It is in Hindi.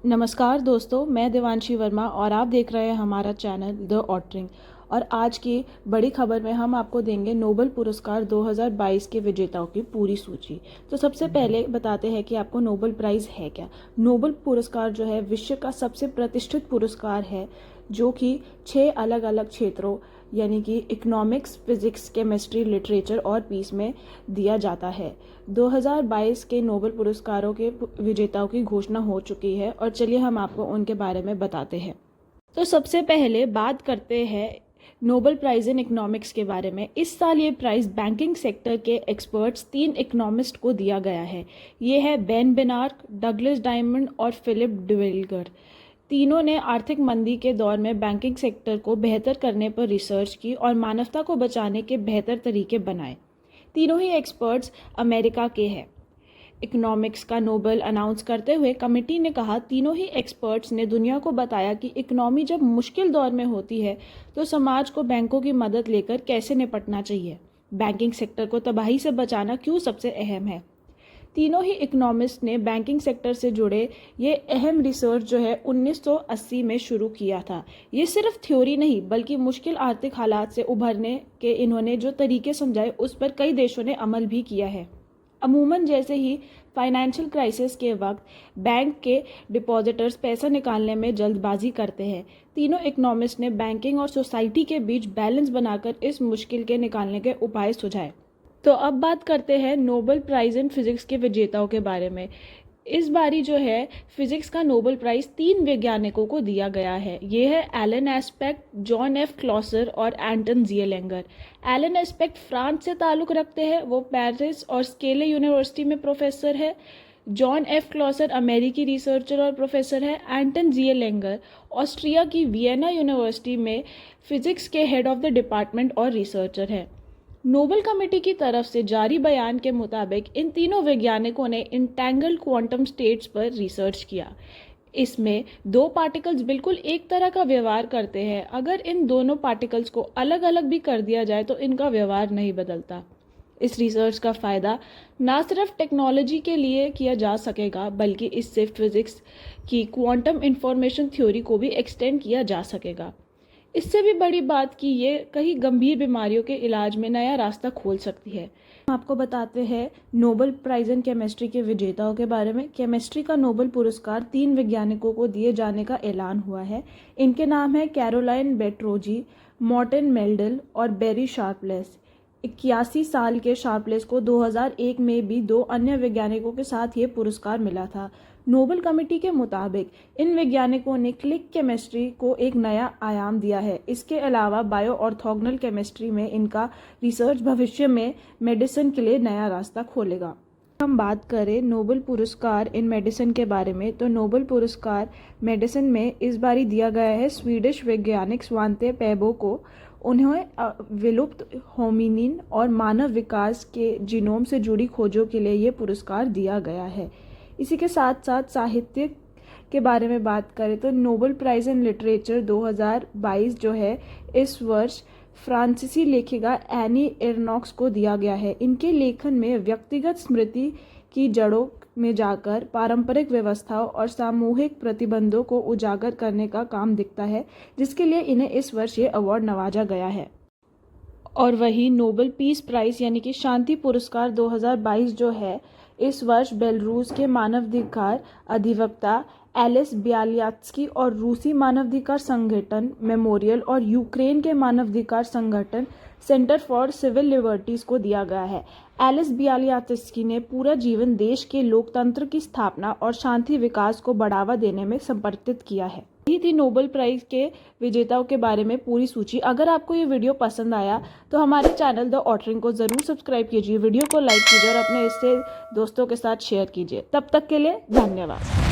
नमस्कार दोस्तों, मैं देवांशी वर्मा और आप देख रहे हैं हमारा चैनल द ऑटरिंग। और आज की बड़ी खबर में हम आपको देंगे नोबेल पुरस्कार 2022 के विजेताओं की पूरी सूची। तो सबसे पहले बताते हैं कि आपको नोबेल प्राइज़ है क्या। नोबेल पुरस्कार जो है विश्व का सबसे प्रतिष्ठित पुरस्कार है, जो कि 6 अलग अलग क्षेत्रों यानी कि इकोनॉमिक्स, फिजिक्स, केमिस्ट्री, लिटरेचर और पीस में दिया जाता है। 2022 के नोबेल पुरस्कारों के विजेताओं की घोषणा हो चुकी है और चलिए हम आपको उनके बारे में बताते हैं। तो सबसे पहले बात करते हैं नोबेल प्राइज़ इन इकोनॉमिक्स के बारे में। इस साल ये प्राइज़ बैंकिंग सेक्टर के एक्सपर्ट्स 3 इकोनॉमिस्ट को दिया गया है। ये है बेन बेनार्क, डगलस डायमंड और फिलिप डिवेलगर। तीनों ने आर्थिक मंदी के दौर में बैंकिंग सेक्टर को बेहतर करने पर रिसर्च की और मानवता को बचाने के बेहतर तरीके बनाए। तीनों ही एक्सपर्ट्स अमेरिका के हैं। इकोनॉमिक्स का नोबेल अनाउंस करते हुए कमेटी ने कहा, तीनों ही एक्सपर्ट्स ने दुनिया को बताया कि इकोनॉमी जब मुश्किल दौर में होती है तो समाज को बैंकों की मदद लेकर कैसे निपटना चाहिए। बैंकिंग सेक्टर को तबाही से बचाना क्यों सबसे अहम है। तीनों ही इकोनॉमिस्ट ने बैंकिंग सेक्टर से जुड़े ये अहम रिसर्च जो है 1980 में शुरू किया था। ये सिर्फ थ्योरी नहीं बल्कि मुश्किल आर्थिक हालात से उभरने के इन्होंने जो तरीके समझाए उस पर कई देशों ने अमल भी किया है। अमूमन जैसे ही फाइनेंशियल क्राइसिस के वक्त बैंक के डिपॉजिटर्स पैसा निकालने में जल्दबाजी करते हैं। तीनों इकोनॉमिस्ट ने बैंकिंग और सोसाइटी के बीच बैलेंस बनाकर इस मुश्किल के निकालने के उपाय सुझाए। तो अब बात करते हैं नोबेल प्राइज़ इन फिजिक्स के विजेताओं के बारे में। इस बारी जो है फिजिक्स का नोबेल प्राइज़ 3 वैज्ञानिकों को दिया गया है। ये है एलन एस्पेक्ट, जॉन एफ क्लॉसर और एंटन जिएलेंगर। एलन एस्पेक्ट फ्रांस से ताल्लुक़ रखते हैं, वो पेरिस और स्केले यूनिवर्सिटी में प्रोफेसर है। जॉन एफ क्लॉसर अमेरिकी रिसर्चर और प्रोफेसर है। एंटन जिएलेंगर ऑस्ट्रिया की वियना यूनिवर्सिटी में फिजिक्स के हेड ऑफ द डिपार्टमेंट और रिसर्चर है। नोबेल कमेटी की तरफ से जारी बयान के मुताबिक इन तीनों वैज्ञानिकों ने इंटैंगल्ड क्वांटम स्टेट्स पर रिसर्च किया। इसमें 2 पार्टिकल्स बिल्कुल एक तरह का व्यवहार करते हैं। अगर इन दोनों पार्टिकल्स को अलग अलग भी कर दिया जाए तो इनका व्यवहार नहीं बदलता। इस रिसर्च का फ़ायदा ना सिर्फ टेक्नोलॉजी के लिए किया जा सकेगा बल्कि इससे फिजिक्स की क्वांटम इंफॉर्मेशन थ्योरी को भी एक्सटेंड किया जा सकेगा। इससे भी बड़ी बात कि ये कई गंभीर बीमारियों के इलाज में नया रास्ता खोल सकती है। हम आपको बताते हैं नोबेल प्राइज़ इन केमिस्ट्री के विजेताओं के बारे में। केमिस्ट्री का नोबेल पुरस्कार 3 वैज्ञानिकों को दिए जाने का ऐलान हुआ है। इनके नाम है कैरोलाइन बेट्रोजी, मॉर्टन मेल्डल और बेरी शार्पलेस। 81 साल के शार्पलेस को 2001 में भी 2 अन्य वैज्ञानिकों के साथ ये पुरस्कार मिला था। नोबेल कमेटी के मुताबिक इन वैज्ञानिकों ने क्लिक केमिस्ट्री को एक नया आयाम दिया है। इसके अलावा बायो ऑर्थोगोनल केमिस्ट्री में इनका रिसर्च भविष्य में मेडिसिन के लिए नया रास्ता खोलेगा। हम बात करें नोबेल पुरस्कार इन मेडिसिन के बारे में, तो नोबेल पुरस्कार मेडिसिन में इस बारी दिया गया है स्वीडिश वैज्ञानिक स्वांते पैबो को। उन्हें विलुप्त होमिनिन और मानव विकास के जीनोम से जुड़ी खोजों के लिए ये पुरस्कार दिया गया है। इसी के साथ साथ साहित्य के बारे में बात करें तो नोबेल प्राइज़ इन लिटरेचर 2022 जो है इस वर्ष फ्रांसीसी लेखिका एनी एरनॉक्स को दिया गया है। इनके लेखन में व्यक्तिगत स्मृति की जड़ों में जाकर पारंपरिक व्यवस्थाओं और सामूहिक प्रतिबंधों को उजागर करने का काम दिखता है, जिसके लिए इन्हें इस वर्ष ये अवार्ड नवाजा गया है। और वही नोबेल पीस प्राइज़ यानी कि शांति पुरस्कार 2022 जो है इस वर्ष बेलारूस के मानवाधिकार अधिवक्ता एलिस ब्यालियात्स्की और रूसी मानवाधिकार संगठन मेमोरियल और यूक्रेन के मानवाधिकार संगठन सेंटर फॉर सिविल लिबर्टीज़ को दिया गया है। एलिस ब्यालियात्स्की ने पूरा जीवन देश के लोकतंत्र की स्थापना और शांति विकास को बढ़ावा देने में समर्पित किया है। यही थी नोबेल प्राइज़ के विजेताओं के बारे में पूरी सूची। अगर आपको ये वीडियो पसंद आया तो हमारे चैनल द ऑटरिंग को ज़रूर सब्सक्राइब कीजिए, वीडियो को लाइक कीजिए और अपने इससे दोस्तों के साथ शेयर कीजिए। तब तक के लिए धन्यवाद।